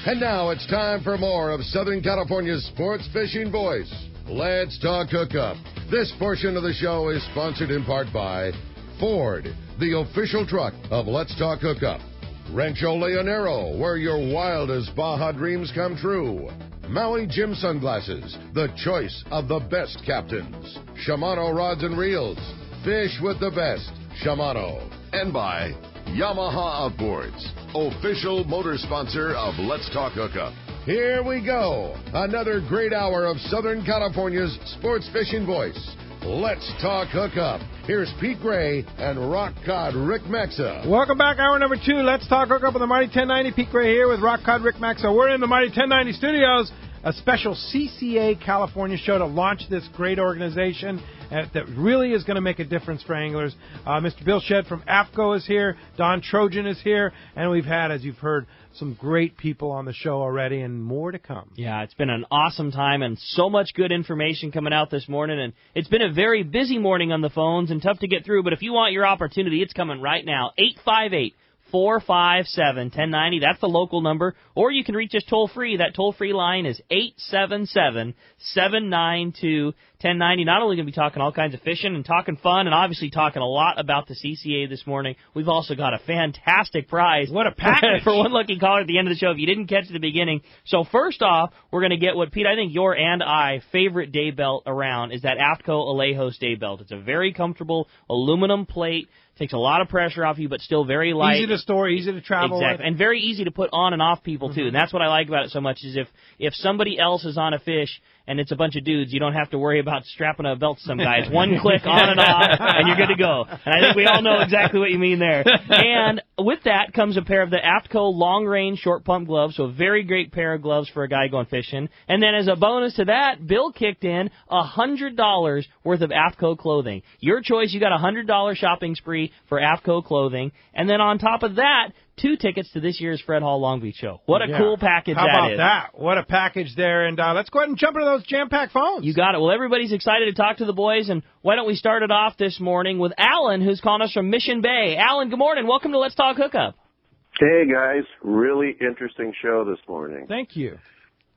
And now it's time for more of Southern California's sports fishing voice. Let's Talk Hookup. This portion of the show is sponsored in part by Ford, the official truck of Let's Talk Hookup. Rancho Leonero, where your wildest Baja dreams come true. Maui Jim Sunglasses, the choice of the best captains. Shimano Rods and Reels, fish with the best. Shimano. And by Yamaha Outboards, official motor sponsor of Let's Talk Hookup. Here we go. Another great hour of Southern California's sports fishing voice. Let's Talk Hookup. Here's Pete Gray and Rock Cod Rick Maxa. Welcome back, hour number 2. Let's Talk Hookup on the Mighty 1090. Pete Gray here with Rock Cod Rick Maxa. We're in the Mighty 1090 studios. A special CCA-California show to launch this great organization that really is going to make a difference for anglers. Mr. Bill Shedd from Aftco is here. Don Trojan is here. And we've had, as you've heard, some great people on the show already and more to come. Yeah, it's been an awesome time and so much good information coming out this morning. And it's been a very busy morning on the phones and tough to get through. But if you want your opportunity, it's coming right now. 858-457-1090. That's the local number. Or you can reach us toll-free. That toll-free line is 877-792-1090. Not only going to be talking all kinds of fishing and talking fun and obviously talking a lot about the CCA this morning, we've also got a fantastic prize. What a package! For one lucky caller at the end of the show if you didn't catch the beginning. So first off, we're going to get what, Pete, I think your and I favorite day belt around is that Aftco Alejos day belt. It's a very comfortable aluminum plate. Takes a lot of pressure off you, but still very light. Easy to store, easy to travel Exactly, with. and very easy to put on and off people, too. And that's what I like about it so much, is if somebody else is on a fish and it's a bunch of dudes, you don't have to worry about strapping a belt to some guy. It's one click on and off, and you're good to go. And I think we all know exactly what you mean there. And with that comes a pair of the Aftco long-range short pump gloves, so a very great pair of gloves for a guy going fishing. And then as a bonus to that, Bill kicked in $100 worth of Aftco clothing. Your choice, you got a $100 shopping spree for Aftco clothing. And then on top of that, 2 tickets to this year's Fred Hall Long Beach show. What a cool package that is. How about that? What a package there. And let's go ahead and jump into those jam-packed phones. You got it. Well, everybody's excited to talk to the boys, and why don't we start it off this morning with Alan, who's calling us from Mission Bay. Alan, good morning. Welcome to Let's Talk Hookup. Hey, guys. Really interesting show this morning. Thank you.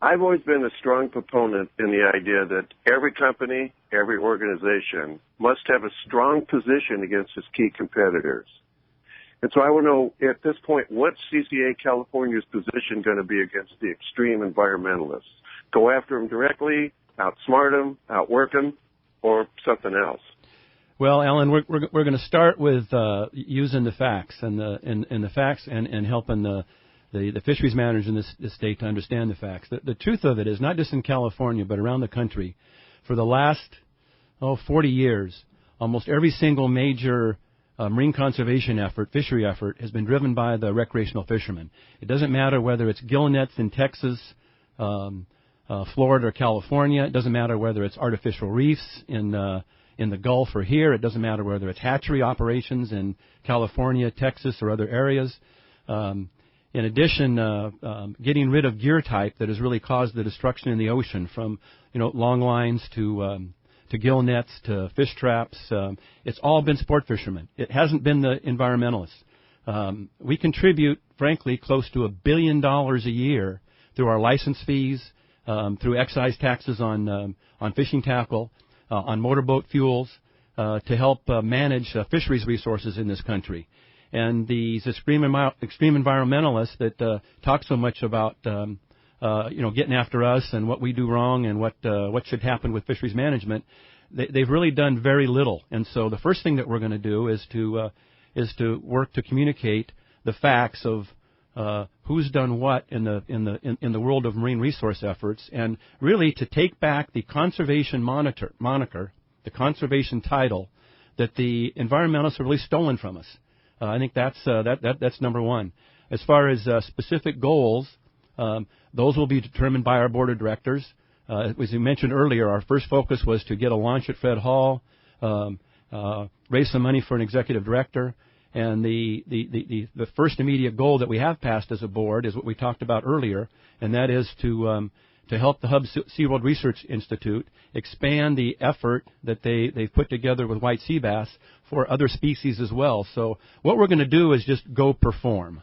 I've always been a strong proponent in the idea that every company, every organization must have a strong position against its key competitors. And so I want to know, at this point, what's CCA-California's position going to be against the extreme environmentalists? Go after them directly, outsmart them, outwork them, or something else? Well, Alan, we're going to start with using the facts and the facts and helping the fisheries managers in this state to understand the facts. The truth of it is, not just in California, but around the country, for the last 40 years, almost every single major marine conservation effort, fishery effort, has been driven by the recreational fishermen. It doesn't matter whether it's gill nets in Texas, Florida, or California. It doesn't matter whether it's artificial reefs in the Gulf or here. It doesn't matter whether it's hatchery operations in California, Texas, or other areas. In addition, getting rid of gear type that has really caused the destruction in the ocean, from long lines to gill nets to fish traps. It's all been sport fishermen. It hasn't been the environmentalists. We contribute, frankly, close to $1 billion a year through our license fees, through excise taxes on fishing tackle, on motorboat fuels, to help manage fisheries resources in this country. And these extreme environmentalists that talk so much about getting after us and what we do wrong and what should happen with fisheries management, they've really done very little. And so the first thing that we're going to do is to work to communicate the facts of who's done what in the world of marine resource efforts, and really to take back the conservation moniker, the conservation title that the environmentalists have really stolen from us. I think that's number one. As far as specific goals, those will be determined by our board of directors. As you mentioned earlier, our first focus was to get a launch at Fred Hall, raise some money for an executive director, and the first immediate goal that we have passed as a board is what we talked about earlier, and that is to help the Hub SeaWorld Research Institute expand the effort that they've put together with white sea bass for other species as well. So what we're going to do is just go perform.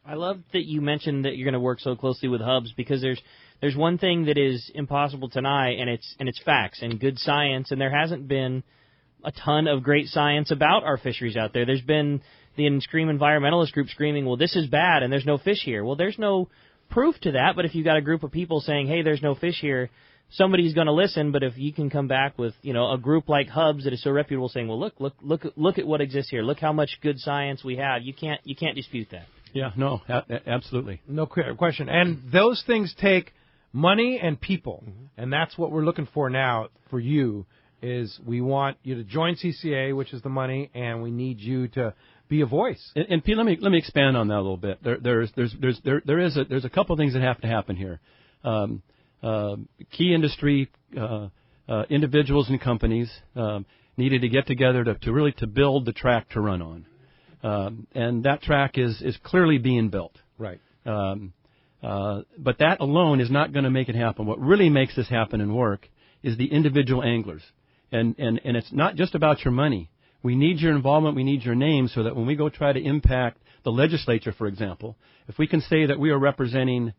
I love that you mentioned that you're going to work so closely with hubs, because there's one thing that is impossible to deny, and it's facts and good science, and there hasn't been a ton of great science about our fisheries out there. There's been the Scream environmentalist group screaming, well, this is bad and there's no fish here. Well, there's no proof to that, but if you've got a group of people saying, hey, there's no fish here, somebody's going to listen. But if you can come back with, a group like Hubs that is so reputable saying, well, look at what exists here. Look how much good science we have. You can't dispute that. Yeah, no, absolutely. No question. And those things take money and people, and that's what we're looking for now for you. Is we want you to join CCA, which is the money, and we need you to be a voice. And Pete, let me expand on that a little bit. There's a couple of things that have to happen here. Key industry individuals and companies needed to get together to build the track to run on, and that track is clearly being built. Right. But that alone is not going to make it happen. What really makes this happen and work is the individual anglers. And it's not just about your money. We need your involvement. We need your name so that when we go try to impact the legislature, for example, if we can say that we are representing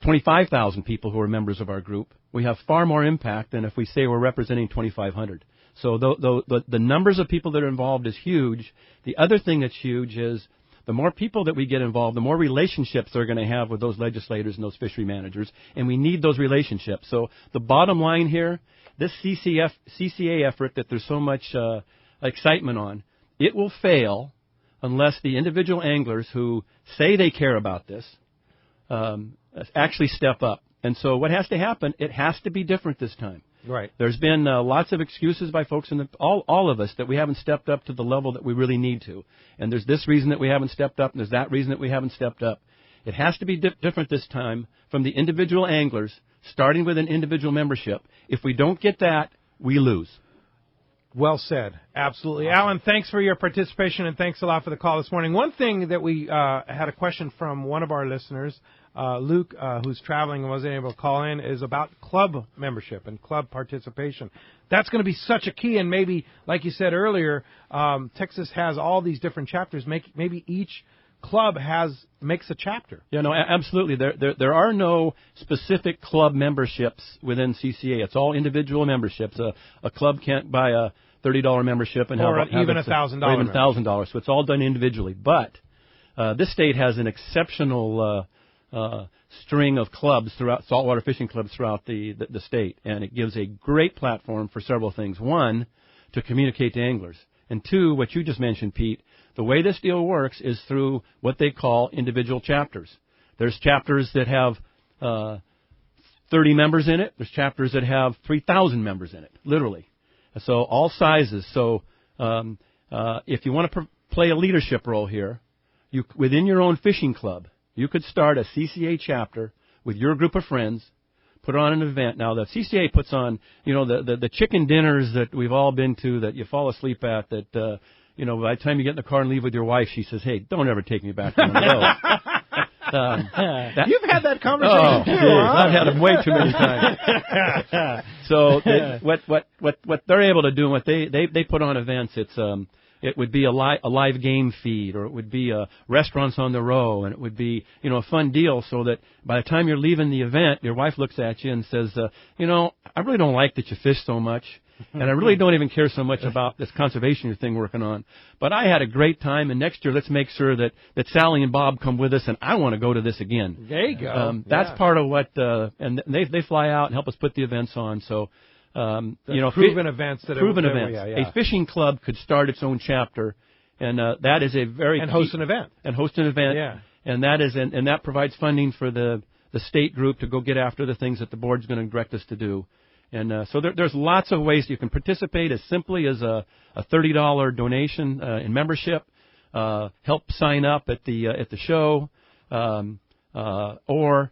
25,000 people who are members of our group, we have far more impact than if we say we're representing 2,500. So the numbers of people that are involved is huge. The other thing that's huge is the more people that we get involved, the more relationships they're going to have with those legislators and those fishery managers, and we need those relationships. So the bottom line here, this CCA effort that there's so much excitement on, it will fail unless the individual anglers who say they care about this actually step up. And so what has to happen, it has to be different this time. Right. There's been lots of excuses by folks all of us that we haven't stepped up to the level that we really need to. And there's this reason that we haven't stepped up, and there's that reason that we haven't stepped up. It has to be different this time from the individual anglers, starting with an individual membership. If we don't get that, we lose. Well said. Absolutely. Awesome. Alan, thanks for your participation, and thanks a lot for the call this morning. One thing that we had a question from one of our listeners, Luke, who's traveling and wasn't able to call in, is about club membership and club participation. That's going to be such a key, and maybe, like you said earlier, Texas has all these different chapters. Maybe each club makes a chapter. Yeah, no, absolutely. There are no specific club memberships within CCA. It's all individual memberships. A club can't buy a $30 membership and or have even $1,000. Or even $1,000. So it's all done individually. But this state has an exceptional string of clubs throughout saltwater fishing clubs throughout the state, and it gives a great platform for several things. One, to communicate to anglers, and two, what you just mentioned, Pete. The way this deal works is through what they call individual chapters. There's chapters that have 30 members in it. There's chapters that have 3,000 members in it, literally. So all sizes. So if you want to play a leadership role here, within your own fishing club, you could start a CCA chapter with your group of friends, put on an event. Now, the CCA puts on, the chicken dinners that we've all been to that you fall asleep at that, by the time you get in the car and leave with your wife, she says, hey, don't ever take me back to one of those. You've had that conversation too, huh? I've had them way too many times. So what they're able to do, what they put on events, it would be a live game feed, or it would be restaurants on the row, and it would be a fun deal, so that by the time you're leaving the event, your wife looks at you and says, I really don't like that you fish so much, and I really don't even care so much about this conservation thing we're working on, but I had a great time, and next year let's make sure that Sally and Bob come with us, and I want to go to this again. There you go. That's part of what, and they fly out and help us put the events on. So. Proven events. A fishing club could start its own chapter, and that is a very host an event. Yeah. And that provides funding for the state group to go get after the things that the board's going to direct us to do. And so there's lots of ways you can participate, as simply as a $30 donation in membership, help sign up at the show, or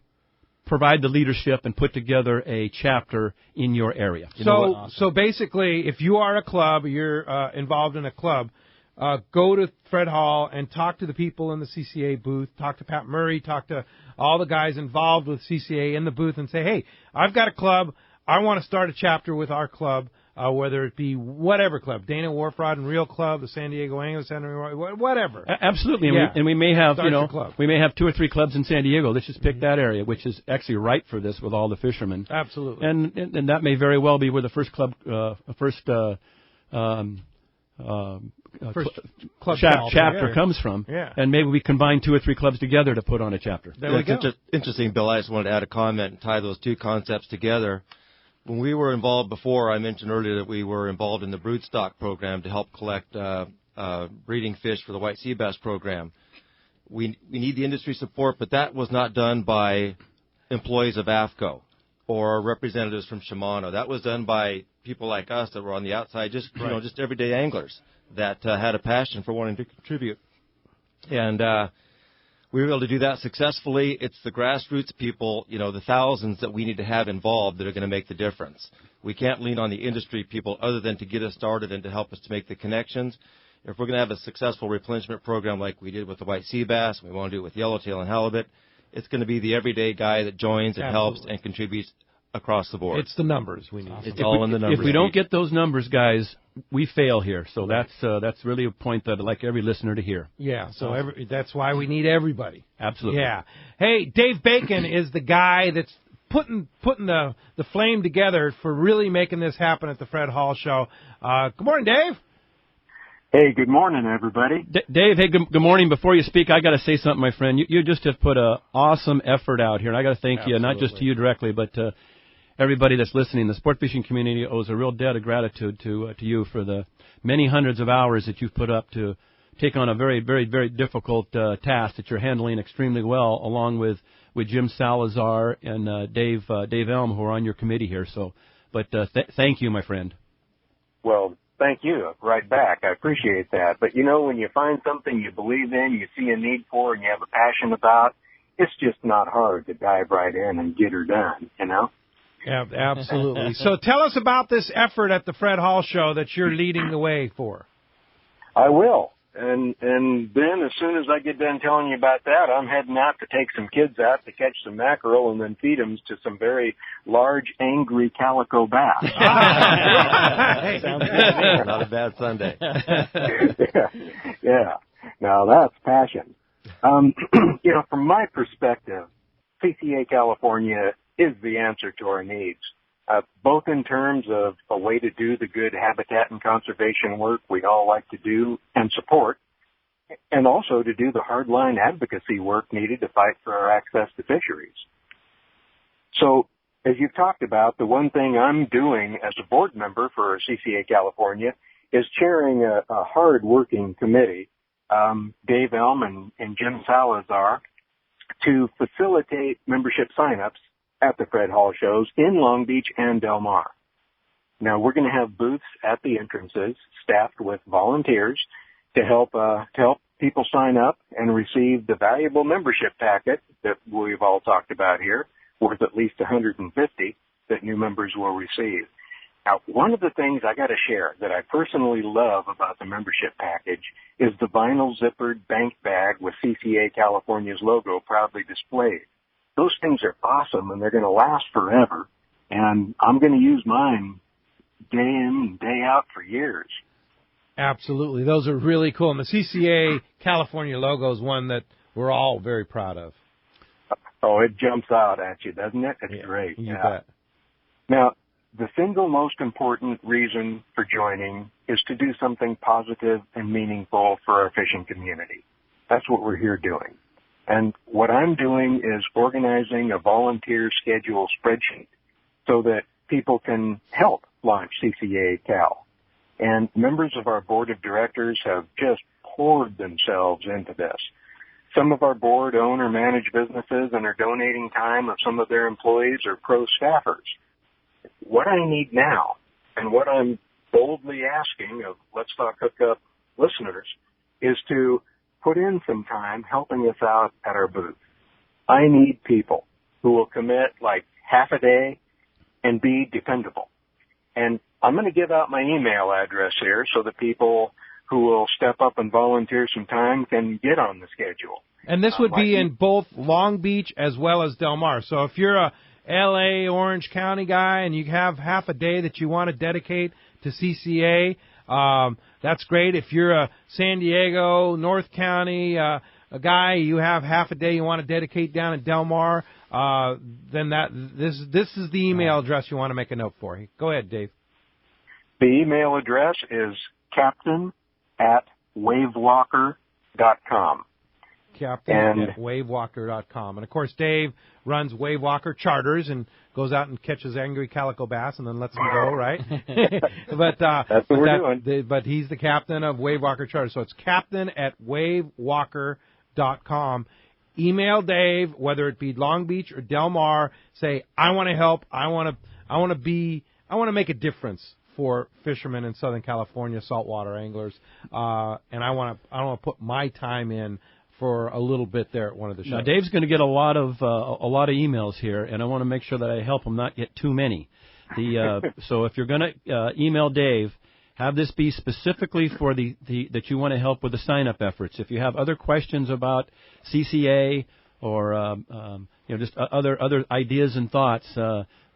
provide the leadership and put together a chapter in your area. So basically, if you are a club, you're involved in a club, go to Fred Hall and talk to the people in the CCA booth, talk to Pat Murray, talk to all the guys involved with CCA in the booth, and say, hey, I've got a club. I want to start a chapter with our club. whether it be whatever club, Dana Wharf Rod and Reel Club, the San Diego Angler Center, whatever. Absolutely, and we may have we may have 2 or 3 clubs in San Diego. Let's just pick that area, which is actually right for this with all the fishermen. Absolutely, and that may very well be where the first club chapter comes from. Yeah. And maybe we combine 2 or 3 clubs together to put on a chapter. It's interesting, Bill. I just wanted to add a comment and tie those 2 concepts together. When we were involved before, I mentioned earlier that we were involved in the broodstock program to help collect breeding fish for the white sea bass program. We need the industry support, but that was not done by employees of Aftco or representatives from Shimano. That was done by people like us that were on the outside, just just everyday anglers that had a passion for wanting to contribute. And we were able to do that successfully. It's the grassroots people, the thousands that we need to have involved that are going to make the difference. We can't lean on the industry people other than to get us started and to help us to make the connections. If we're going to have a successful replenishment program like we did with the white sea bass, we want to do it with yellowtail and halibut, it's going to be the everyday guy that joins and helps and contributes across the board. It's the numbers we need. It's all in the numbers. If we don't get those numbers, guys, we fail here. So that's really a point that I'd like every listener to hear. Yeah, so that's why we need everybody. Absolutely. Yeah. Hey, Dave Bacon is the guy that's putting the flame together for really making this happen at the Fred Hall Show. Good morning, Dave. Hey, good morning, everybody. Dave, hey, good morning. Before you speak, I got to say something, my friend. You just have put an awesome effort out here, and I got to thank you, not just to you directly, but to everybody that's listening. The sport fishing community owes a real debt of gratitude to you for the many hundreds of hours that you've put up to take on a very, very, very difficult task that you're handling extremely well, along with Jim Salazar and Dave Elm, who are on your committee here. So, but thank you, my friend. Well, thank you. Right back. I appreciate that. But, when you find something you believe in, you see a need for, and you have a passion about, it's just not hard to dive right in and get her done, Yeah, absolutely. So tell us about this effort at the Fred Hall Show that you're leading the way for. I will. And then as soon as I get done telling you about that, I'm heading out to take some kids out to catch some mackerel and then feed them to some very large, angry calico bass. Sounds good. Not a bad Sunday. Yeah. Now that's passion. From my perspective, CCA-California is the answer to our needs, both in terms of a way to do the good habitat and conservation work we all like to do and support, and also to do the hardline advocacy work needed to fight for our access to fisheries. So, as you've talked about, the one thing I'm doing as a board member for CCA-California is chairing a hard-working committee, Dave Elm and Jim Salazar, to facilitate membership sign-ups at the Fred Hall shows in Long Beach and Del Mar. Now, we're going to have booths at the entrances staffed with volunteers to help people sign up and receive the valuable membership packet that we've all talked about here, worth at least $150 that new members will receive. Now, one of the things I got to share that I personally love about the membership package is the vinyl zippered bank bag with CCA-California's logo proudly displayed. Those things are awesome, and they're going to last forever, and I'm going to use mine day in and day out for years. Absolutely. Those are really cool. And the CCA-California logo is one that we're all very proud of. Oh, it jumps out at you, doesn't it? It's great. You bet. Now, the single most important reason for joining is to do something positive and meaningful for our fishing community. That's what we're here doing. And what I'm doing is organizing a volunteer schedule spreadsheet so that people can help launch CCA Cal. And members of our board of directors have just poured themselves into this. Some of our board own or manage businesses and are donating time of some of their employees or pro staffers. What I need now, and what I'm boldly asking of Let's Talk Hookup listeners, is to put in some time helping us out at our booth. I need people who will commit like half a day and be dependable. And I'm going to give out my email address here so that people who will step up and volunteer some time can get on the schedule. And this would be in both Long Beach as well as Del Mar. So if you're a L.A., Orange County guy and you have half a day that you want to dedicate to CCA. That's great. If you're a San Diego, North County a guy, you have half a day you want to dedicate down at Del Mar, then this is the email address you want to make a note for. Go ahead, Dave. The email address is captain@wavewalker.com. Captain@wavewalker.com. And, of course, Dave runs Wave Walker Charters and goes out and catches angry calico bass and then lets them go, right? But that's what we're doing. But he's the captain of Wave Walker Charters. So it's captain@wavewalker.com. Email Dave, whether it be Long Beach or Del Mar. Say, I want to help. I want to make a difference for fishermen in Southern California, saltwater anglers, and I want to put my time in for a little bit there at one of the shows. Now, Dave's going to get a lot of emails here, and I want to make sure that I help him not get too many. So if you're going to email Dave, have this be specifically for that you want to help with the sign-up efforts. If you have other questions about CCA or just other ideas and thoughts,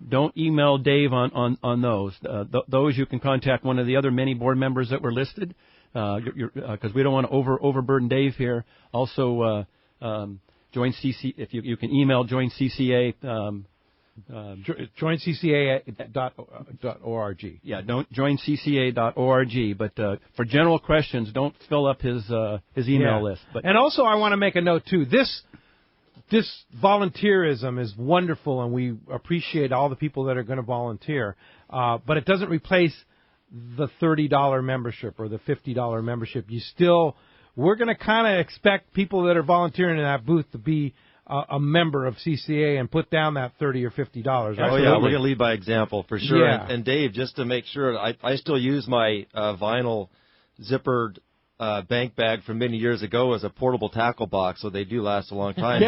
don't email Dave on those. Those you can contact one of the other many board members that were listed, because we don't want to overburden Dave here. Also, join CC. If you can email join CCA. Join CCA.org. Yeah, don't join CCA.org. But for general questions, don't fill up his email list. But and also, I want to make a note too. This volunteerism is wonderful, and we appreciate all the people that are going to volunteer. But it doesn't replace the $30 membership or the $50 membership. We're going to kind of expect people that are volunteering in that booth to be a member of CCA and put down that $30 or $50. Right? Oh, yeah, we're going to lead by example for sure. Yeah. And Dave, just to make sure, I still use my vinyl zippered bank bag from many years ago as a portable tackle box, so they do last a long time.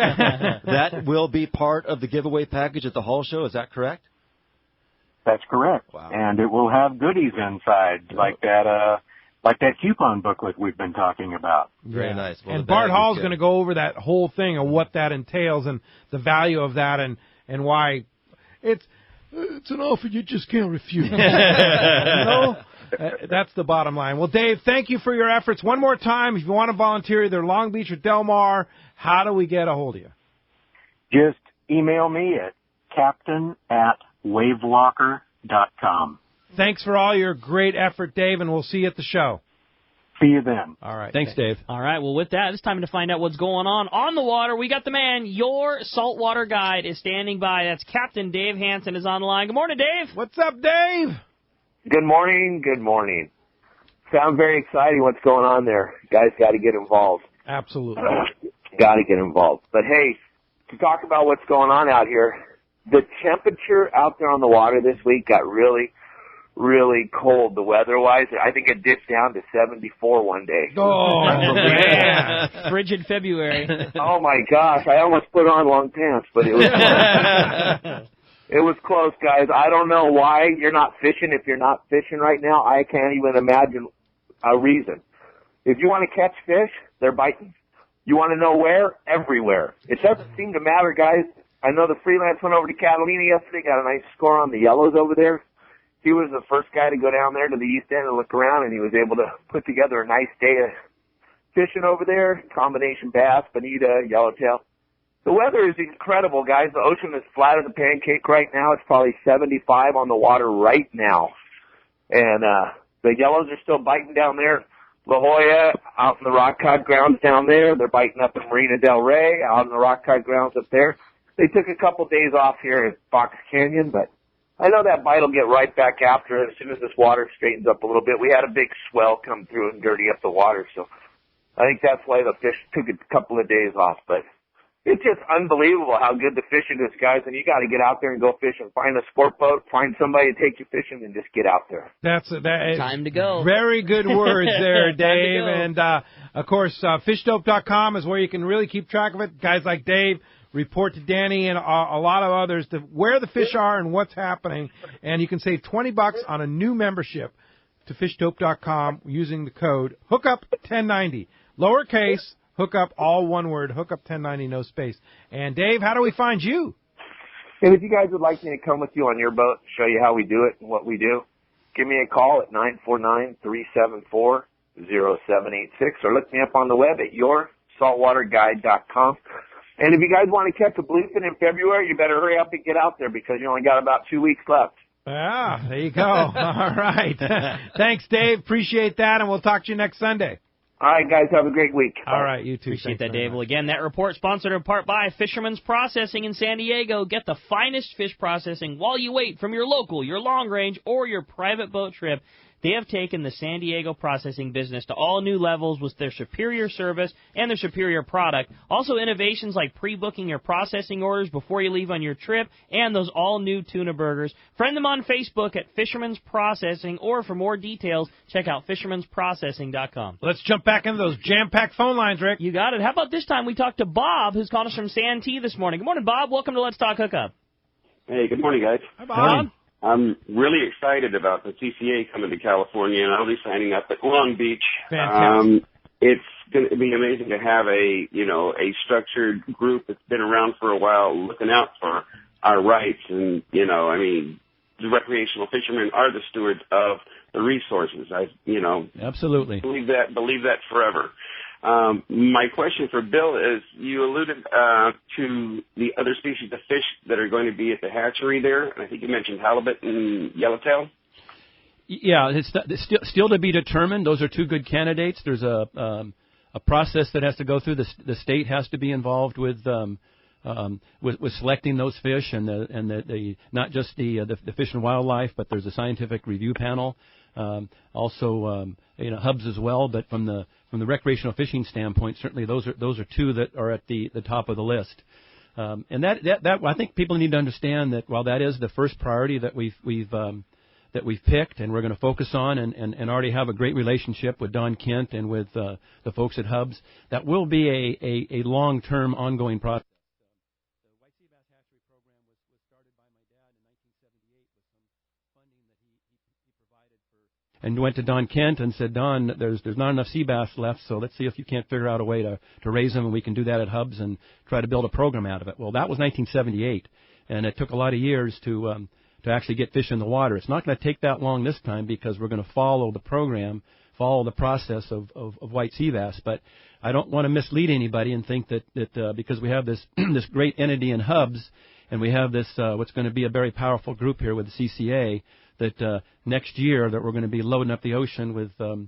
That will be part of the giveaway package at the Hall Show, is that correct? That's correct. Wow. And it will have goodies inside, like that coupon booklet we've been talking about. Very nice. Well, and Bart Hall's going to go over that whole thing and what that entails and the value of that and why it's an offer you just can't refuse. That's the bottom line. Well, Dave, thank you for your efforts. One more time, if you want to volunteer either Long Beach or Del Mar, how do we get a hold of you? Just email me at captain@wavewalker.com. Thanks for all your great effort, Dave, and we'll see you at the show. See you then. All right. Thanks, Dave. All right, well, with that, it's time to find out what's going on the water. We got the man. Your saltwater guide is standing by. That's Captain Dave Hansen is on the line. Good morning, Dave. What's up, Dave? Good morning. Good morning. Sounds very exciting what's going on there. You guys got to get involved. Absolutely. Got to get involved. But, hey, to talk about what's going on out here, the temperature out there on the water this week got really, really cold, the weather-wise. I think it dipped down to 74 one day. Oh, yeah. Frigid February. Oh, my gosh. I almost put on long pants, but it was close. It was close, guys. I don't know why you're not fishing. If you're not fishing right now, I can't even imagine a reason. If you want to catch fish, they're biting. You want to know where? Everywhere. It doesn't seem to matter, guys. I know the freelance went over to Catalina yesterday, got a nice score on the yellows over there. He was the first guy to go down there to the east end and look around, and he was able to put together a nice day of fishing over there, combination bass, bonita, yellowtail. The weather is incredible, guys. The ocean is flat as a pancake right now. It's probably 75 on the water right now. And the yellows are still biting down there. La Jolla, out in the rock cod grounds down there. They're biting up in Marina del Rey, out in the rock cod grounds up there. They took a couple days off here at Fox Canyon, but I know that bite will get right back after it as soon as this water straightens up a little bit. We had a big swell come through and dirty up the water, so I think that's why the fish took a couple of days off. But it's just unbelievable how good the fishing is, guys, and you got to get out there and go fishing. Find a sport boat, find somebody to take you fishing, and just get out there. That is time to go. Very good words there, Dave. And, of course, fishdope.com is where you can really keep track of it. Guys like Dave report to Danny and a lot of others to where the fish are and what's happening. And you can save $20 on a new membership to fishdope.com using the code HOOKUP1090. Lowercase, hookup, all one word, hookup1090, no space. And, Dave, how do we find you? And if you guys would like me to come with you on your boat, show you how we do it and what we do, give me a call at 949-374-0786 or look me up on the web at yoursaltwaterguide.com. And if you guys want to catch a bluefin in February, you better hurry up and get out there because you only got about 2 weeks left. Ah, there you go. All right. Thanks, Dave. Appreciate that, and we'll talk to you next Sunday. All right, guys, have a great week. All right, you too. Appreciate Thanks that, Dave. much. Well, again, that report sponsored in part by Fisherman's Processing in San Diego. Get the finest fish processing while you wait from your local, your long range, or your private boat trip. They have taken the San Diego processing business to all new levels with their superior service and their superior product. Also, innovations like pre-booking your processing orders before you leave on your trip and those all-new tuna burgers. Friend them on Facebook at Fisherman's Processing, or for more details, check out fishermansprocessing.com. Let's jump back into those jam-packed phone lines, Rick. You got it. How about this time we talked to Bob, who's calling us from Santee this morning. Good morning, Bob. Welcome to Let's Talk Hookup. Hey, good morning, guys. Hi, Bob. I'm really excited about the CCA coming to California, and I'll be signing up at Long Beach. Fantastic. It's going to be amazing to have a structured group that's been around for a while looking out for our rights. And, the recreational fishermen are the stewards of the resources. Absolutely. Believe that forever. My question for Bill is, you alluded to the other species of fish that are going to be at the hatchery there, and I think you mentioned halibut and yellowtail. Yeah, it's still to be determined. Those are two good candidates. There's a process that has to go through. The state has to be involved with selecting those fish, and the not just the Fish and Wildlife, but there's a scientific review panel. Hubs as well, but from the recreational fishing standpoint, certainly those are two that are at the top of the list. And that I think people need to understand that while that is the first priority that we've picked and we're going to focus on and already have a great relationship with Don Kent and with the folks at Hubs, that will be a long-term ongoing process. And went to Don Kent and said, Don, there's not enough sea bass left, so let's see if you can't figure out a way to raise them, and we can do that at Hubs and try to build a program out of it. Well, that was 1978, and it took a lot of years to actually get fish in the water. It's not going to take that long this time because we're going to follow the program, follow the process of white sea bass. But I don't want to mislead anybody and think that because we have this this great entity in Hubs and we have this what's going to be a very powerful group here with the CCA, that next year that we're going to be loading up the ocean with a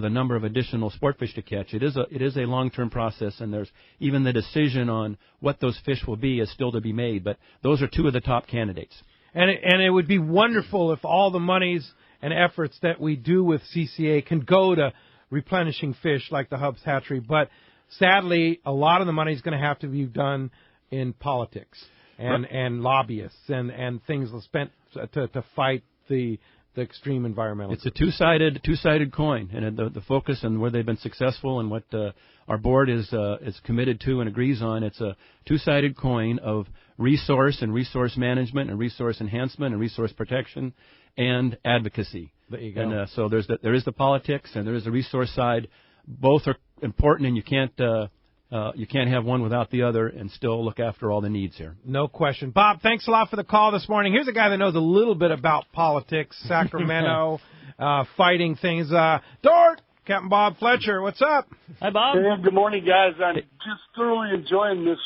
number of additional sport fish to catch. It is a long-term process, and there's even the decision on what those fish will be is still to be made. But those are two of the top candidates. And it would be wonderful if all the monies and efforts that we do with CCA can go to replenishing fish like the Hubs hatchery. But sadly, a lot of the money is going to have to be done in politics and lobbyists and things spent to fight the extreme environmental. It's a two-sided coin, and the focus and where they've been successful and what our board is committed to and agrees on. It's a two-sided coin of resource and resource management and resource enhancement and resource protection and advocacy. There you go. And so there is the politics and there is the resource side. Both are important, and you can't have one without the other and still look after all the needs here. No question. Bob, thanks a lot for the call this morning. Here's a guy that knows a little bit about politics, Sacramento, fighting things. Dort, Captain Bob Fletcher, what's up? Hi, Bob. Hey, good morning, guys. I'm just thoroughly enjoying this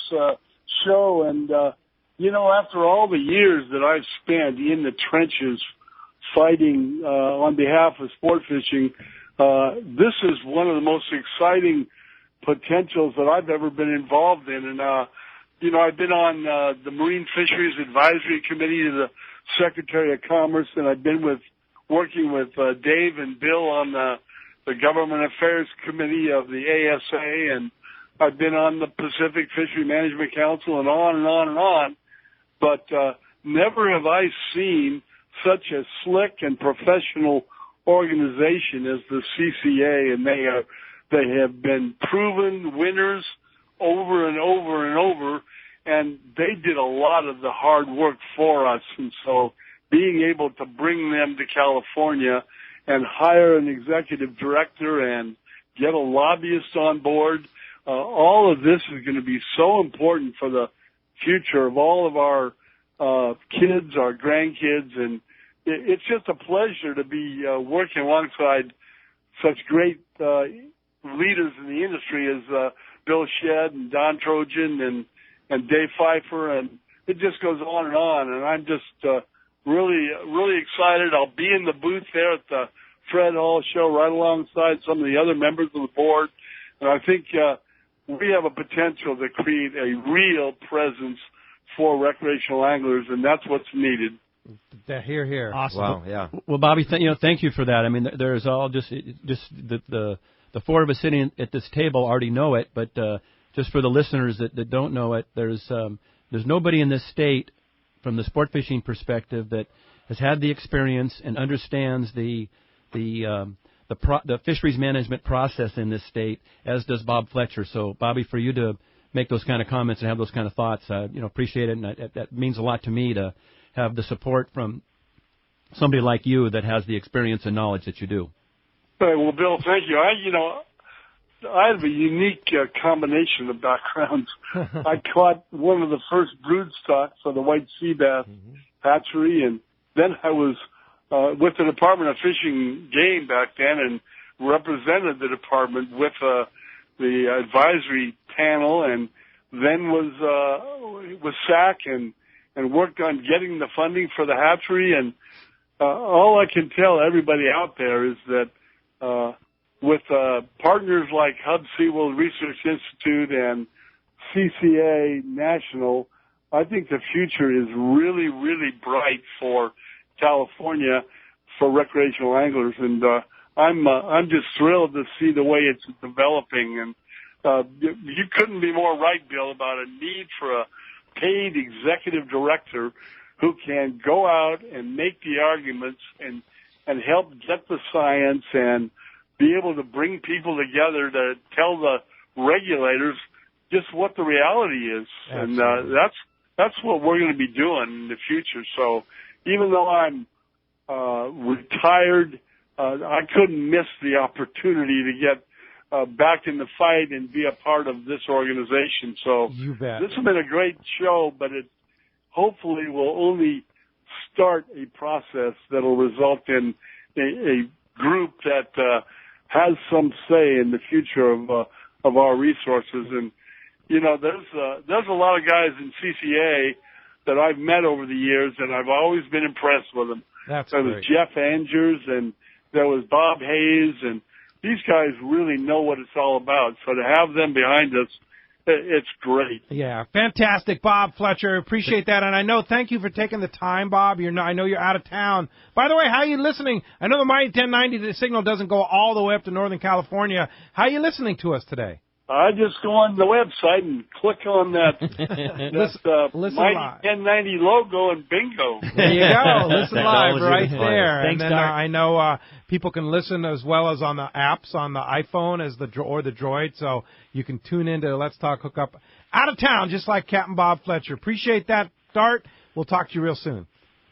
show. And, after all the years that I've spent in the trenches fighting on behalf of sport fishing, this is one of the most exciting potentials that I've ever been involved in. And, I've been on the Marine Fisheries Advisory Committee to the Secretary of Commerce, and I've been working with Dave and Bill on the Government Affairs Committee of the ASA, and I've been on the Pacific Fishery Management Council, and on and on and on. But never have I seen such a slick and professional organization as the CCA, and they have been proven winners over and over and over, and they did a lot of the hard work for us. And so being able to bring them to California and hire an executive director and get a lobbyist on board, all of this is going to be so important for the future of all of our kids, our grandkids, and it's just a pleasure to be working alongside such great leaders in the industry as Bill Shedd and Don Trojan and Dave Pfeiffer, and it just goes on. And I'm just really excited. I'll be in the booth there at the Fred Hall show right alongside some of the other members of the board. And I think we have a potential to create a real presence for recreational anglers, and that's what's needed. Hear, hear. Awesome. Wow, yeah. Well, Bobby, thank you for that. I mean, there's all just the four of us sitting at this table already know it, but just for the listeners that don't know it, there's nobody in this state from the sport fishing perspective that has had the experience and understands the fisheries management process in this state as does Bob Fletcher. So, Bobby, for you to make those kind of comments and have those kind of thoughts, appreciate it, and that means a lot to me to have the support from somebody like you that has the experience and knowledge that you do. Well, Bill, thank you. I have a unique combination of backgrounds. I caught one of the first broodstock for the white sea bass hatchery, and then I was with the Department of Fish and Game back then and represented the department with the advisory panel, and then was SAC and worked on getting the funding for the hatchery. And all I can tell everybody out there is that with partners like Hub SeaWorld Research Institute and CCA National, I think the future is really, really bright for California for recreational anglers, and I'm just thrilled to see the way it's developing. And you couldn't be more right, Bill, about a need for a paid executive director who can go out and make the arguments and help get the science and be able to bring people together to tell the regulators just what the reality is. Absolutely. And that's what we're going to be doing in the future. So even though I'm retired, I couldn't miss the opportunity to get back in the fight and be a part of this organization. So you bet. This has been a great show, but it hopefully will only start a process that will result in a group that has some say in the future of our resources. And there's a lot of guys in CCA that I've met over the years, and I've always been impressed with them. There was Jeff Angers, and there was Bob Hayes, and these guys really know what it's all about. So to have them behind us, it's great. Yeah, fantastic, Bob Fletcher. Appreciate that. And thank you for taking the time, Bob. I know you're out of town. By the way, how are you listening? I know the Mighty 1090, the signal doesn't go all the way up to Northern California. How are you listening to us today? I just go on the website and click on that Mighty 1090 logo and bingo. There you go. Listen live right there. Thanks, and then I know people can listen as well as on the apps on the iPhone or the Droid, so you can tune into Let's Talk Hookup out of town, just like Captain Bob Fletcher. Appreciate that, Dart. We'll talk to you real soon.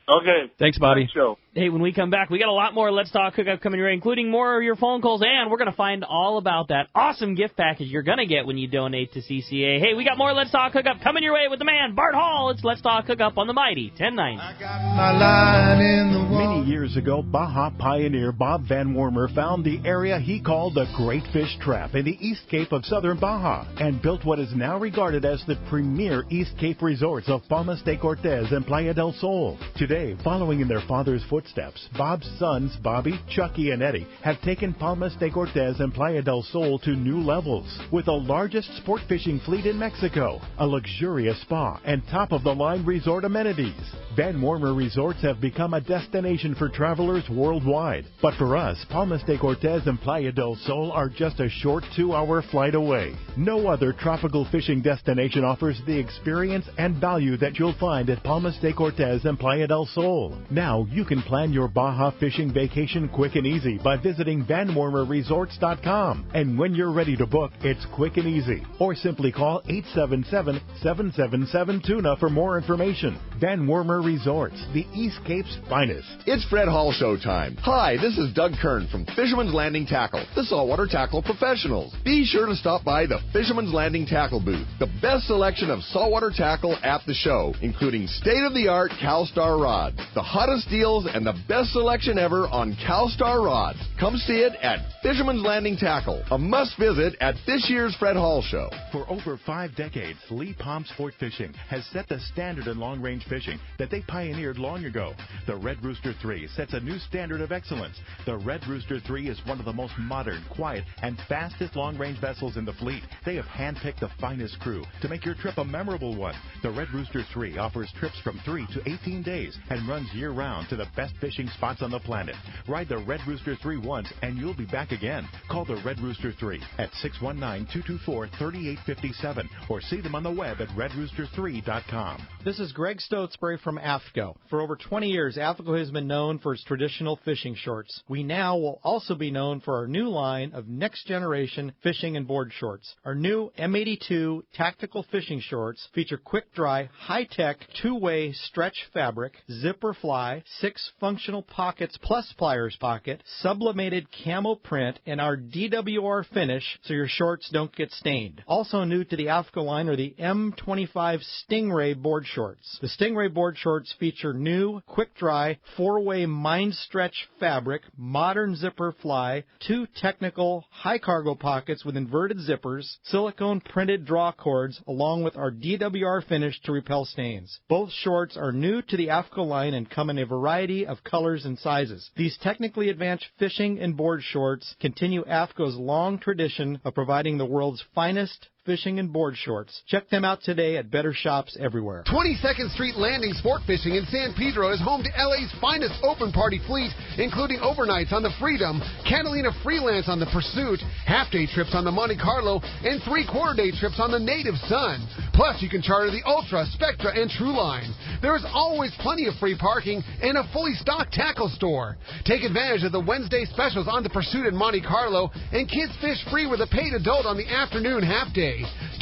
Okay. Thanks, Bobby. Hey, when we come back, we got a lot more Let's Talk Hookup coming your way, including more of your phone calls, and we're going to find all about that awesome gift package you're going to get when you donate to CCA. Hey, we got more Let's Talk Hookup coming your way with the man, Bart Hall. It's Let's Talk Hookup on the Mighty 1090. I got my line in the wall. Many years ago, Baja pioneer Bob Van Wormer found the area he called the Great Fish Trap in the East Cape of southern Baja and built what is now regarded as the premier East Cape resorts of Palmas de Cortez and Playa del Sol. Today, following in their father's footsteps, Bob's sons, Bobby, Chucky, and Eddie, have taken Palmas de Cortez and Playa del Sol to new levels with the largest sport fishing fleet in Mexico, a luxurious spa, and top-of-the-line resort amenities. Van Wormer Resorts have become a destination for travelers worldwide. But for us, Palmas de Cortez and Playa del Sol are just a short 2-hour flight away. No other tropical fishing destination offers the experience and value that you'll find at Palmas de Cortez and Playa del Sol. Now you can plan your Baja fishing vacation quick and easy by visiting VanWormerResorts.com. And when you're ready to book, it's quick and easy. Or simply call 877-777-TUNA for more information. Van Wormer Resorts, the East Cape's finest. It's Fred Hall show time. Hi, this is Doug Kern from Fisherman's Landing Tackle, the saltwater tackle professionals. Be sure to stop by the Fisherman's Landing Tackle booth. The best selection of saltwater tackle at the show, including state-of-the-art CalStar rods, the hottest deals, and the best selection ever on CalStar rods. Come see it at Fisherman's Landing Tackle, a must-visit at this year's Fred Hall show. For over 5 decades, Lee Palm Sport Fishing has set the standard in long-range fishing that they pioneered long ago. The Red Rooster 3 sets a new standard of excellence. The Red Rooster 3 is one of the most modern, quiet, and fastest long-range vessels in the fleet. They have handpicked the finest crew to make your trip a memorable one. The Red Rooster 3 offers trips from 3 to 18 days and runs year-round to the best fishing spots on the planet. Ride the Red Rooster 3 once and you'll be back again. Call the Red Rooster 3 at 619-224-3857 or see them on the web at redrooster3.com. This is Greg Stoatsbury from Aftco. For over 20 years, Aftco has been known for its traditional fishing shorts. We now will also be known for our new line of next-generation fishing and board shorts. Our new M82 tactical fishing shorts feature quick-dry, high-tech, two-way stretch fabric, zipper fly, 6 functional pockets plus pliers pocket, sublimated camel print, and our DWR finish so your shorts don't get stained. Also new to the Aftco line are the M25 Stingray board shorts. The Stingray board shorts feature new, quick-dry, 4-way mind stretch fabric, modern zipper fly, 2 technical high-cargo pockets with inverted zippers, silicone printed draw cords, along with our DWR finish to repel stains. Both shorts are new to the Aftco line and come in a variety of colors and sizes. These technically advanced fishing and board shorts continue Aftco's long tradition of providing the world's finest fishing and board shorts. Check them out today at better shops everywhere. 22nd Street Landing Sport Fishing in San Pedro is home to LA's finest open party fleet, including overnights on the Freedom, Catalina Freelance on the Pursuit, half-day trips on the Monte Carlo, and 3/4-day trips on the Native Sun. Plus, you can charter the Ultra, Spectra, and True Line. There is always plenty of free parking and a fully stocked tackle store. Take advantage of the Wednesday specials on the Pursuit and Monte Carlo, and kids fish free with a paid adult on the afternoon half-day.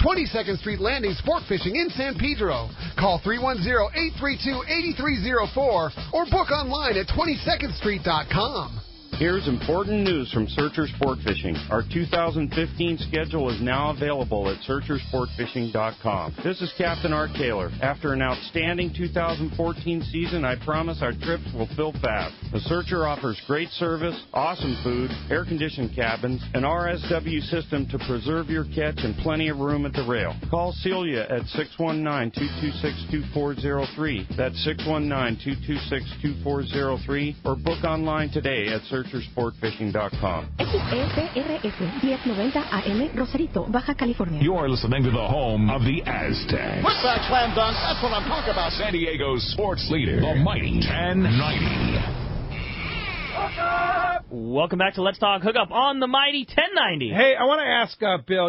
22nd Street Landing Sport Fishing in San Pedro. Call 310-832-8304 or book online at 22ndstreet.com. Here's important news from Searcher Sport Fishing. Our 2015 schedule is now available at searchersportfishing.com. This is Captain Art Taylor. After an outstanding 2014 season, I promise our trips will fill fast. The Searcher offers great service, awesome food, air-conditioned cabins, an RSW system to preserve your catch, and plenty of room at the rail. Call Celia at 619-226-2403. That's 619-226-2403, or book online today at searchersportfishing.com. XEPRS 1090 AM, Rosarito, Baja California. You're listening to the home of the Aztecs. Putback slam dunk, that's what I'm talking about. San Diego's sports leader, the mighty 1090. Welcome back to Let's Talk Hookup on the mighty 1090. Hey, I want to ask Bill,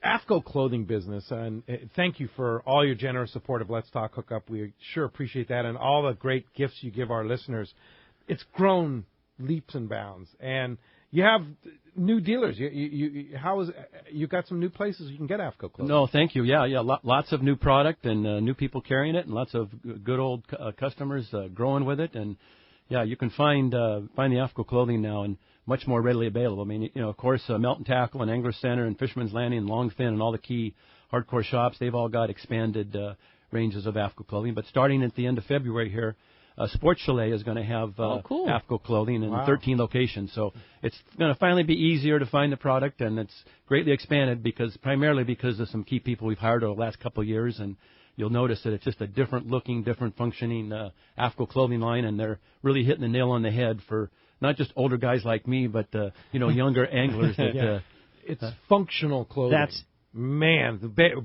Aftco clothing business, and thank you for all your generous support of Let's Talk Hookup. We sure appreciate that, and all the great gifts you give our listeners. It's grown leaps and bounds, and you have new dealers. You got some new places you can get Aftco clothing. No, thank you. Yeah, lots of new product and new people carrying it, and lots of good old customers growing with it. And yeah, you can find the Aftco clothing now and much more readily available. I mean, of course, Melton Tackle and Angler Center and Fisherman's Landing and Longfin and all the key hardcore shops, they've all got expanded ranges of Aftco clothing. But starting at the end of February here, Sports Chalet is going to have cool. Aftco clothing in 13 locations. So it's going to finally be easier to find the product, and it's greatly expanded primarily because of some key people we've hired over the last couple of years. And you'll notice that it's just a different looking, different functioning Aftco clothing line, and they're really hitting the nail on the head for not just older guys like me, but younger anglers. It's functional clothing. Man,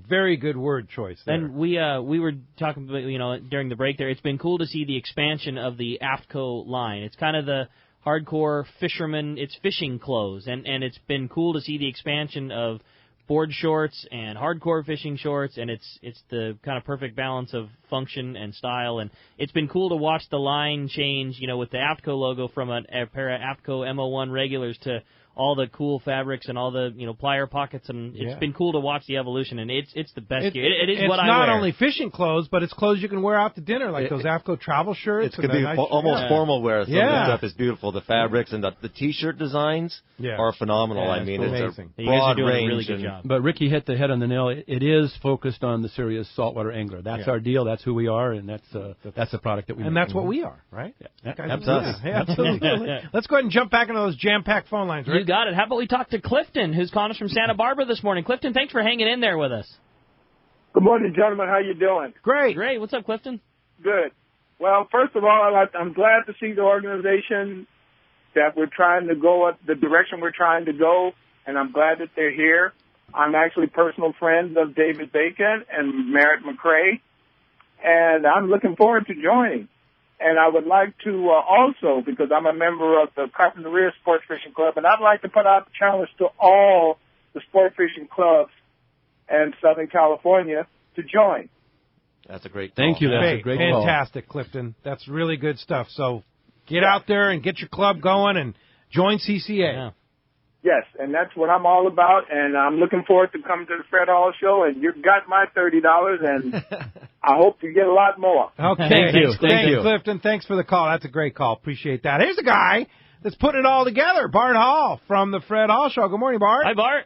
very good word choice there. And we were talking, during the break there. It's been cool to see the expansion of the Aftco line. It's kind of the hardcore fisherman. It's fishing clothes, and it's been cool to see the expansion of board shorts and hardcore fishing shorts, and it's the kind of perfect balance of function and style. And it's been cool to watch the line change, with the Aftco logo from a pair of Aftco M01 regulars to all the cool fabrics and all the plier pockets, and it's been cool to watch the evolution. And it's the best gear. It is what I wear. It's not only fishing clothes, but it's clothes you can wear out to dinner, like those Aftco travel shirts. It's going to be almost formal wear. Some of the stuff is beautiful. The fabrics and the T-shirt designs are phenomenal. Yeah, I mean, it's a broad range. A really good job. But Ricky hit the head on the nail. It is focused on the serious saltwater angler. That's our deal. That's who we are, and that's the product that we make. And that's what we are, right? Yeah. That's us. Yeah, absolutely. Let's go ahead and jump back into those jam-packed phone lines, right? You got it. How about we talk to Clifton, who's calling us from Santa Barbara this morning. Clifton, thanks for hanging in there with us. Good morning, gentlemen. How you doing? Great. What's up, Clifton? Good. Well, first of all, I'm glad to see the organization that we're trying to go the direction we're trying to go, and I'm glad that they're here. I'm actually personal friends of David Bacon and Merritt McCrae, and I'm looking forward to joining. And I would like to also, because I'm a member of the Carpinteria Sports Fishing Club, and I'd like to put out the challenge to all the sport fishing clubs in Southern California to join. That's a great call. Thank you. That's a great call. Fantastic, Clifton. That's really good stuff. So get out there and get your club going and join CCA. Yeah. Yes, and that's what I'm all about, and I'm looking forward to coming to the Fred Hall Show, and you've got my $30, and I hope you get a lot more. Okay. Thank you. Clifton. Thanks for the call. That's a great call. Appreciate that. Here's a guy that's putting it all together, Bart Hall from the Fred Hall Show. Good morning, Bart. Hi, Bart.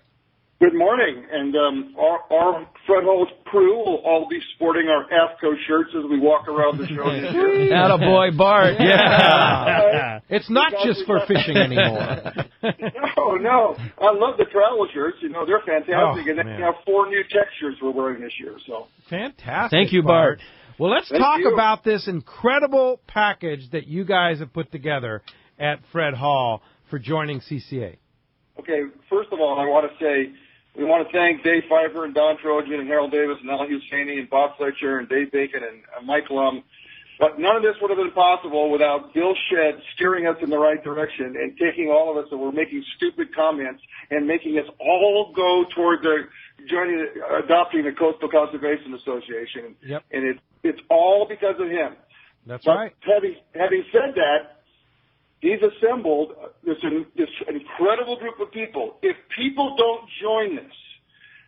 Good morning, and our Fred Hall's crew will all be sporting our Aftco shirts as we walk around the show this year. Attaboy, Bart. Yeah. It's not just for fishing anymore. No. I love the travel shirts. They're fantastic, and man. they have 4 new textures we're wearing this year. So fantastic. Thank you, Bart. Well, let's talk about this incredible package that you guys have put together at Fred Hall for joining CCA. Okay, first of all, I want to say we want to thank Dave Pfeiffer and Don Trojan and Harold Davis and Al Husseini and Bob Fletcher and Dave Bacon and Mike Lum. But none of this would have been possible without Bill Shedd steering us in the right direction and taking all of us that were making stupid comments and making us all go toward adopting the Coastal Conservation Association. Yep. And it's all because of him. That's right. Having said that, he's assembled this incredible group of people. If people don't join this,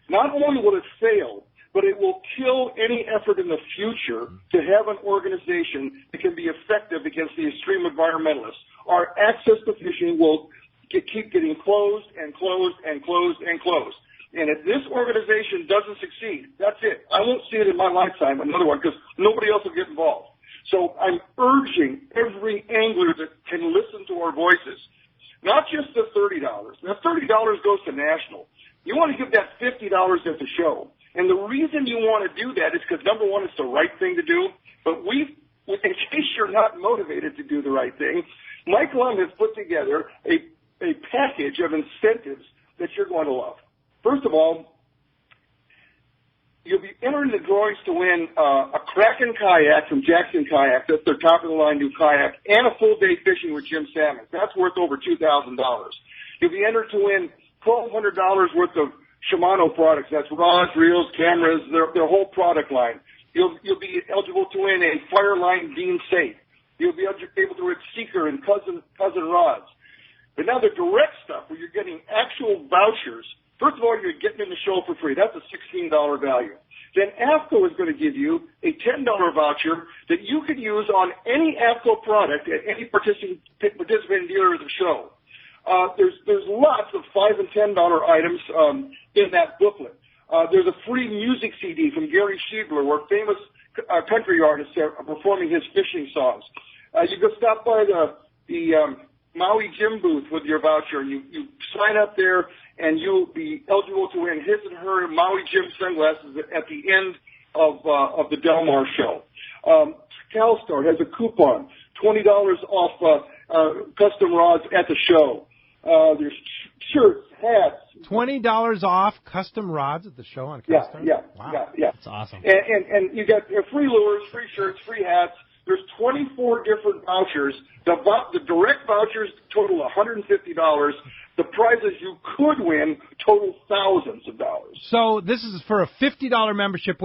not only will it fail, but it will kill any effort in the future to have an organization that can be effective against the extreme environmentalists. Our access to fishing will keep getting closed and closed and closed and closed. And if this organization doesn't succeed, that's it. I won't see it in my lifetime, another one, because nobody else will get involved. So I'm urging every angler that can listen to our voices, not just the $30. That $30 goes to national. You want to give that $50 at the show. And the reason you want to do that is because, number one, it's the right thing to do. But in case you're not motivated to do the right thing, Mike Lum has put together a package of incentives that you're going to love. First of all, you'll be entering the drawings to win a Kraken kayak from Jackson Kayak. That's their top-of-the-line new kayak, and a full day fishing with Jim Salmon. That's worth over $2,000. You'll be entered to win $1,200 worth of Shimano products. That's rods, reels, cameras, their whole product line. You'll be eligible to win a Fireline Dean Safe. You'll be able to win Seeker and Cousin rods. But now the direct stuff, where you're getting actual vouchers. First of all, you're getting in the show for free. That's a $16 value. Then Aftco is going to give you a $10 voucher that you can use on any Aftco product at any participating dealer at the show. There's lots of $5 and $10 items in that booklet. There's a free music CD from Gary Schiebler, where famous country artists are performing his fishing songs. You can stop by the Maui Gym booth with your voucher. You sign up there, and you'll be eligible to win his and her Maui Gym sunglasses at the end of the Del Mar show. CalStar has a coupon, $20 off custom rods at the show. There's shirts, hats. $20 off custom rods at the show on CalStar? Yeah. That's awesome. And you got free lures, free shirts, free hats. There's 24 different vouchers. The direct vouchers total $150. The prizes you could win total thousands of dollars. So this is for a $50 membership,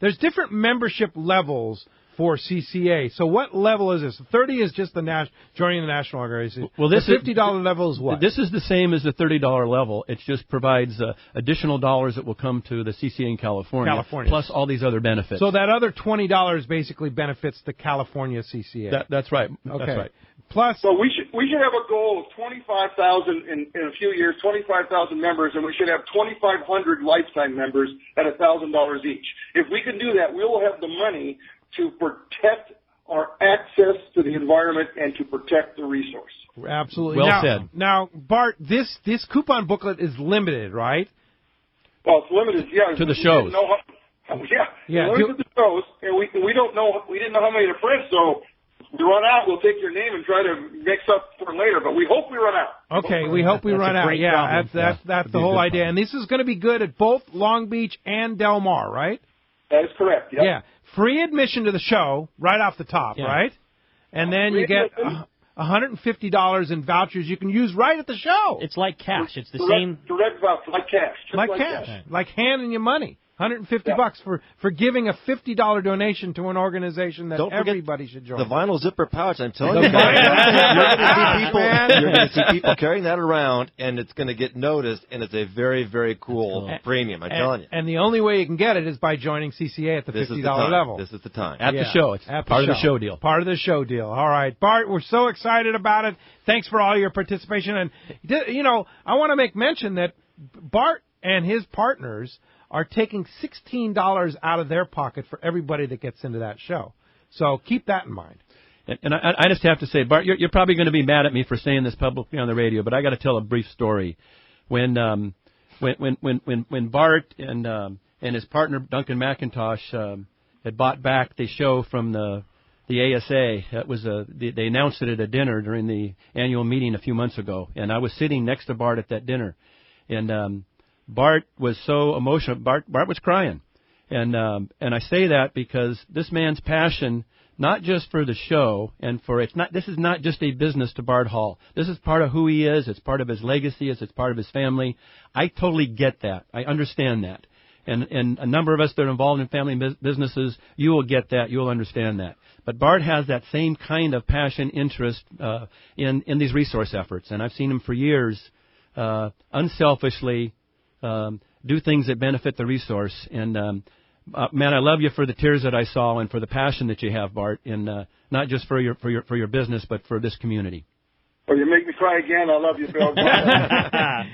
there's different membership levels for CCA. So what level is this? 30 is just the joining the national organization. Well, this the $50 level is what? This is the same as the $30 level. It just provides additional dollars that will come to the CCA in California, plus all these other benefits. So that other $20 basically benefits the California CCA. That's right. Okay. That's right. Plus, so we should have a goal of 25,000 in a few years, 25,000 members, and we should have 2,500 lifetime members at $1,000 each. If we can do that, we will have the money to protect our access to the environment and to protect the resource. Absolutely. Well said. Now, Bart, this coupon booklet is limited, right? Well, it's limited, yeah. To the shows. Limited to the shows, and we didn't know how many to print, so if we run out, we'll take your name and try to mix up for later, but we hope we run out. Okay, we hope we run out. Yeah, that's the whole idea. And this is going to be good at both Long Beach and Del Mar, right? That is correct, yep. Yeah. Free admission to the show right off the top, right? And then you get $150 in vouchers you can use right at the show. It's like cash. It's the same. Direct voucher, like cash. Like cash. Like handing you money. $150 for giving a $50 donation to an organization that everybody should join. The vinyl zipper pouch, I'm telling you. You're going to see people carrying that around, and it's going to get noticed, and it's a very, very cool premium, I'm telling you. And the only way you can get it is by joining CCA at the $50 level. This is the time. At the show. It's part of the show deal. Part of the show deal. All right. Bart, we're so excited about it. Thanks for all your participation. And, I want to make mention that Bart and his partners are taking $16 out of their pocket for everybody that gets into that show. So keep that in mind. And I just have to say, Bart, you're probably going to be mad at me for saying this publicly on the radio, but I got to tell a brief story. When Bart and his partner Duncan McIntosh had bought back the show from the ASA, that was they announced it at a dinner during the annual meeting a few months ago, and I was sitting next to Bart at that dinner, and Bart was so emotional. Bart was crying, and I say that because this man's passion, not just for the show and this is not just a business to Bart Hall. This is part of who he is. It's part of his legacy. It's part of his family. I totally get that. I understand that, and a number of us that are involved in family businesses, you will get that. You will understand that. But Bart has that same kind of passion, interest in these resource efforts, and I've seen him for years, unselfishly. Do things that benefit the resource, and man, I love you for the tears that I saw and for the passion that you have, Bart, in not just for your business but for this community. Well, you make me cry again. I love you, Bill.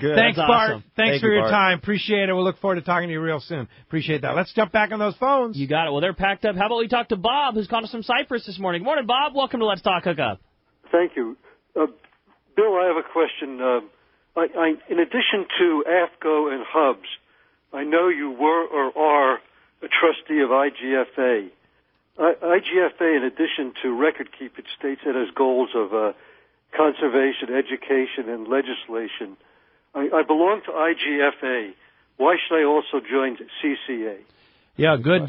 Good. Thanks, Bart. Thanks for your time. Appreciate it. We'll look forward to talking to you real soon. Appreciate that. Let's jump back on those phones. You got it. Well, they're packed up. How about we talk to Bob, who's called us from Cyprus this morning. Good morning, Bob. Welcome to Let's Talk Hookup. Thank you. Bill, I have a question. In addition to Aftco and Hubs, I know you were or are a trustee of IGFA. IGFA, in addition to record keeping, states it has goals of conservation, education, and legislation. I belong to IGFA. Why should I also join CCA? Yeah, good.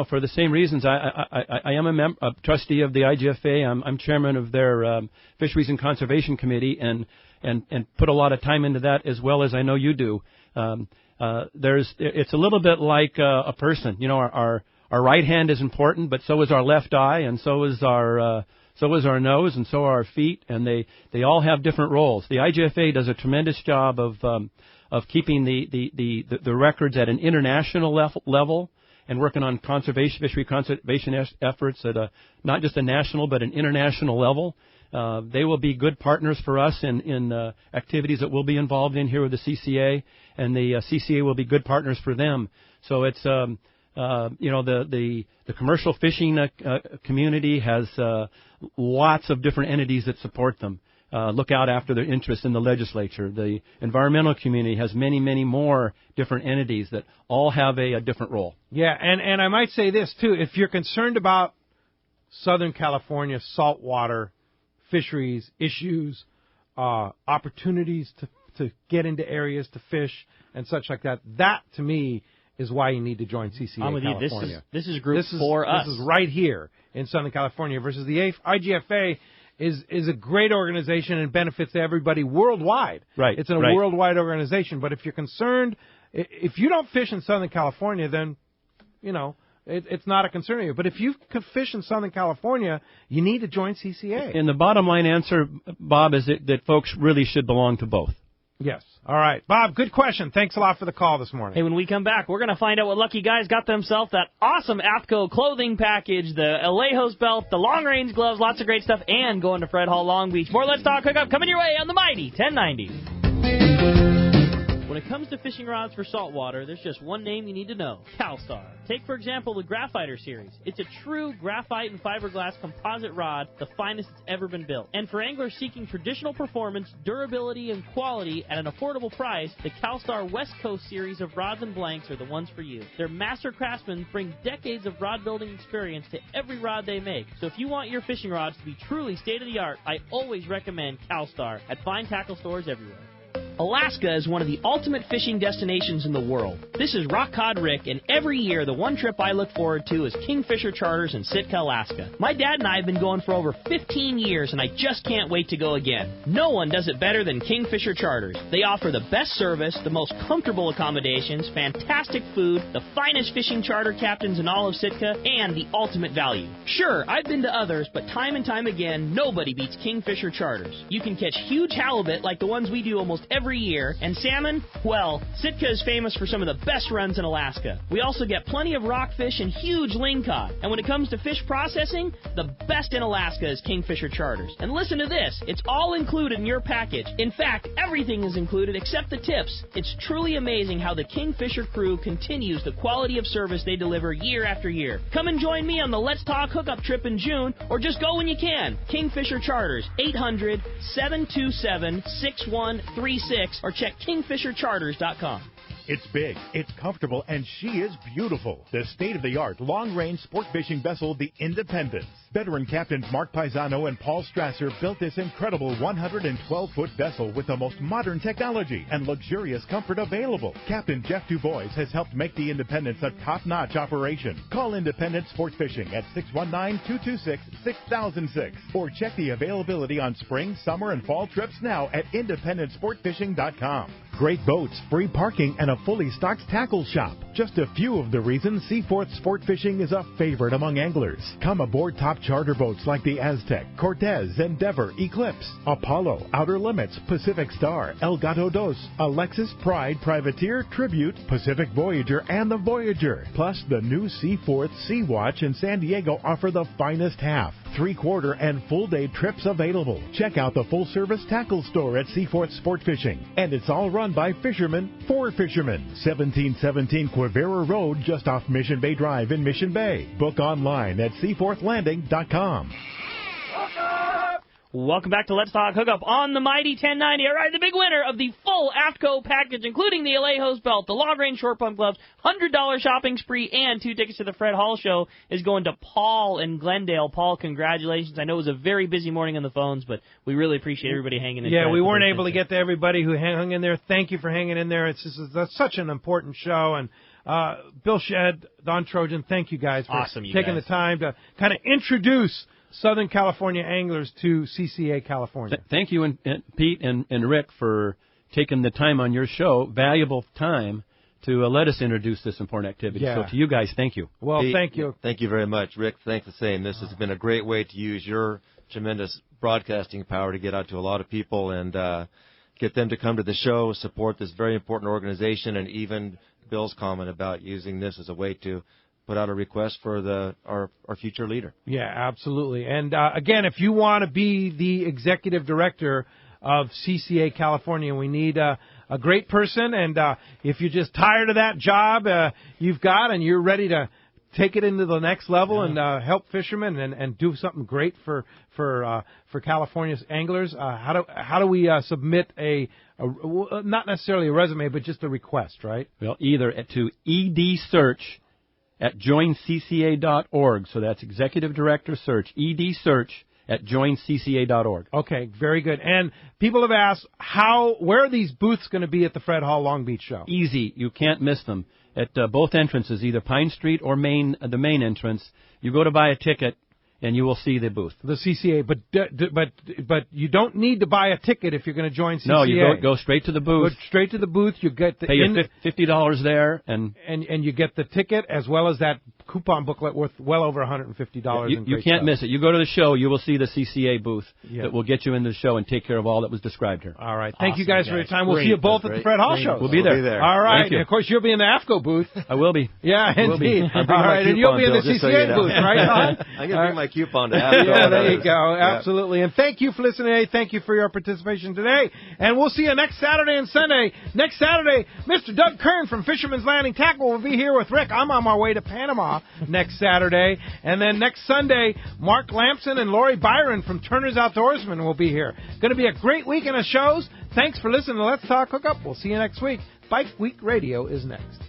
For the same reasons, I am a trustee of the IGFA. I'm chairman of their Fisheries and Conservation Committee, and put a lot of time into that as well as I know you do. It's a little bit like a person. Our right hand is important, but so is our left eye, and so is our nose, and so are our feet, and they all have different roles. The IGFA does a tremendous job of keeping the records at an international level and working on fishery conservation efforts at not just a national but an international level. They will be good partners for us in activities that we'll be involved in here with the CCA, and the CCA will be good partners for them. So it's the commercial fishing community has lots of different entities that support them. Look out after their interests in the legislature. The environmental community has many, many more different entities that all have a different role. Yeah, and I might say this, too. If you're concerned about Southern California saltwater fisheries issues, opportunities to get into areas to fish and such like that, that, to me, is why you need to join CCA I'm with California. You. This is group for us. This is right here in Southern California versus the IGFA is a great organization and benefits everybody worldwide. Right. It's a worldwide organization. But if you're concerned, if you don't fish in Southern California, then, it's not a concern to you. But if you can fish in Southern California, you need to join CCA. And the bottom line answer, Bob, is that folks really should belong to both. Yes. All right. Bob, good question. Thanks a lot for the call this morning. Hey, when we come back, we're going to find out what lucky guys got themselves that awesome Aftco clothing package, the Alejos belt, the long-range gloves, lots of great stuff, and going to Fred Hall Long Beach. More Let's Talk Hookup coming your way on the Mighty 1090. When it comes to fishing rods for saltwater, there's just one name you need to know, CalStar. Take, for example, the Graphiter series. It's a true graphite and fiberglass composite rod, the finest that's ever been built. And for anglers seeking traditional performance, durability, and quality at an affordable price, the CalStar West Coast series of rods and blanks are the ones for you. Their master craftsmen bring decades of rod building experience to every rod they make. So if you want your fishing rods to be truly state-of-the-art, I always recommend CalStar at fine tackle stores everywhere. Alaska is one of the ultimate fishing destinations in the world. This is Rock Cod Rick, and every year the one trip I look forward to is Kingfisher Charters in Sitka, Alaska. My dad and I have been going for over 15 years, and I just can't wait to go again. No one does it better than Kingfisher Charters. They offer the best service, the most comfortable accommodations, fantastic food, the finest fishing charter captains in all of Sitka, and the ultimate value. Sure, I've been to others, but time and time again, nobody beats Kingfisher Charters. You can catch huge halibut like the ones we do almost every year, and salmon, well, Sitka is famous for some of the best runs in Alaska. We also get plenty of rockfish and huge lingcod. And when it comes to fish processing, the best in Alaska is Kingfisher Charters. And listen to this, it's all included in your package. In fact, everything is included except the tips. It's truly amazing how the Kingfisher crew continues the quality of service they deliver year after year. Come and join me on the Let's Talk hookup trip in June, or just go when you can. Kingfisher Charters, 800-727-6136, or check kingfishercharters.com. It's big, it's comfortable, and she is beautiful. The state-of-the-art long-range sport fishing vessel, the Independence. Veteran captains Mark Paisano and Paul Strasser built this incredible 112-foot vessel with the most modern technology and luxurious comfort available. Captain Jeff Dubois has helped make the Independence a top-notch operation. Call Independence Sport Fishing at 619-226-6006 or check the availability on spring, summer, and fall trips now at IndependenceSportFishing.com. Great boats, free parking, and a fully stocked tackle shop. Just a few of the reasons Seaforth Sport Fishing is a favorite among anglers. Come aboard top charter boats like the Aztec, Cortez, Endeavor, Eclipse, Apollo, Outer Limits, Pacific Star, El Gato Dos, Alexis, Pride, Privateer, Tribute, Pacific Voyager, and the Voyager. Plus, the new Seaforth Sea Watch in San Diego offer the finest half, 3/4, and full-day trips available. Check out the full-service tackle store at Seaforth Sport Fishing. And it's all run by fishermen for fishermen. 1717 Quivira Road, just off Mission Bay Drive in Mission Bay. Book online at seaforthlanding.com. Welcome back to Let's Talk Hookup on the Mighty 1090. All right, the big winner of the full Aftco package, including the Alejos belt, the long-range short pump gloves, $100 shopping spree, and 2 tickets to the Fred Hall Show, is going to Paul in Glendale. Paul, congratulations. I know it was a very busy morning on the phones, but we really appreciate everybody hanging in there. Yeah, we weren't able to get to everybody who hung in there. Thank you for hanging in there. That's such an important show, and Bill Shedd, Don Trojan, thank you guys for taking the time to kind of introduce Southern California anglers to CCA-California. Thank you, and Pete and Rick, for taking the time on your show, valuable time, to let us introduce this important activity. Yeah. So to you guys, thank you. Well, Pete, thank you. Thank you very much. Rick, thanks the same. This has been a great way to use your tremendous broadcasting power to get out to a lot of people and get them to come to the show, support this very important organization, and even Bill's comment about using this as a way to put out a request for our future leader. Yeah, absolutely. And again, if you want to be the executive director of CCA-California, we need a great person. And if you're just tired of that job you've got and you're ready to take it into the next level and help fishermen and do something great for California's anglers, how do we submit a not necessarily a resume, but just a request, right? Well, either to edsearch@joincca.org. So that's Executive Director Search, edsearch@joincca.org. Okay, very good. And people have asked, where are these booths going to be at the Fred Hall Long Beach Show? Easy. You can't miss them. At both entrances, either Pine Street or the main entrance. You go to buy a ticket, and you will see the booth. The CCA, but you don't need to buy a ticket if you're going to join CCA. No, you go straight to the booth. Go straight to the booth. You get the pay your $50 there, and you get the ticket as well as that coupon booklet worth well over $150. You can't miss it. You go to the show, you will see the CCA booth that will get you into the show and take care of all that was described here. All right. Thank you guys for your time. We'll see you both at the Fred Hall show. We'll be there. All right. And, of course, you'll be in the Aftco booth. I will be. Yeah, indeed. All right. And you'll be in the CCA booth, right, Don? I'm going to bring my coupon to Aftco. Yeah, there you go. Absolutely. And thank you for listening today. Thank you for your participation today. And we'll see you next Saturday and Sunday. Next Saturday, Mr. Doug Kern from Fisherman's Landing Tackle will be here with Rick. I'm on my way to Panama next Saturday. And then next Sunday, Mark Lampson and Lori Byron from Turner's Outdoorsman will be here. Going to be a great weekend of shows. Thanks for listening to Let's Talk Hookup. We'll see you next week. Bike Week Radio is next.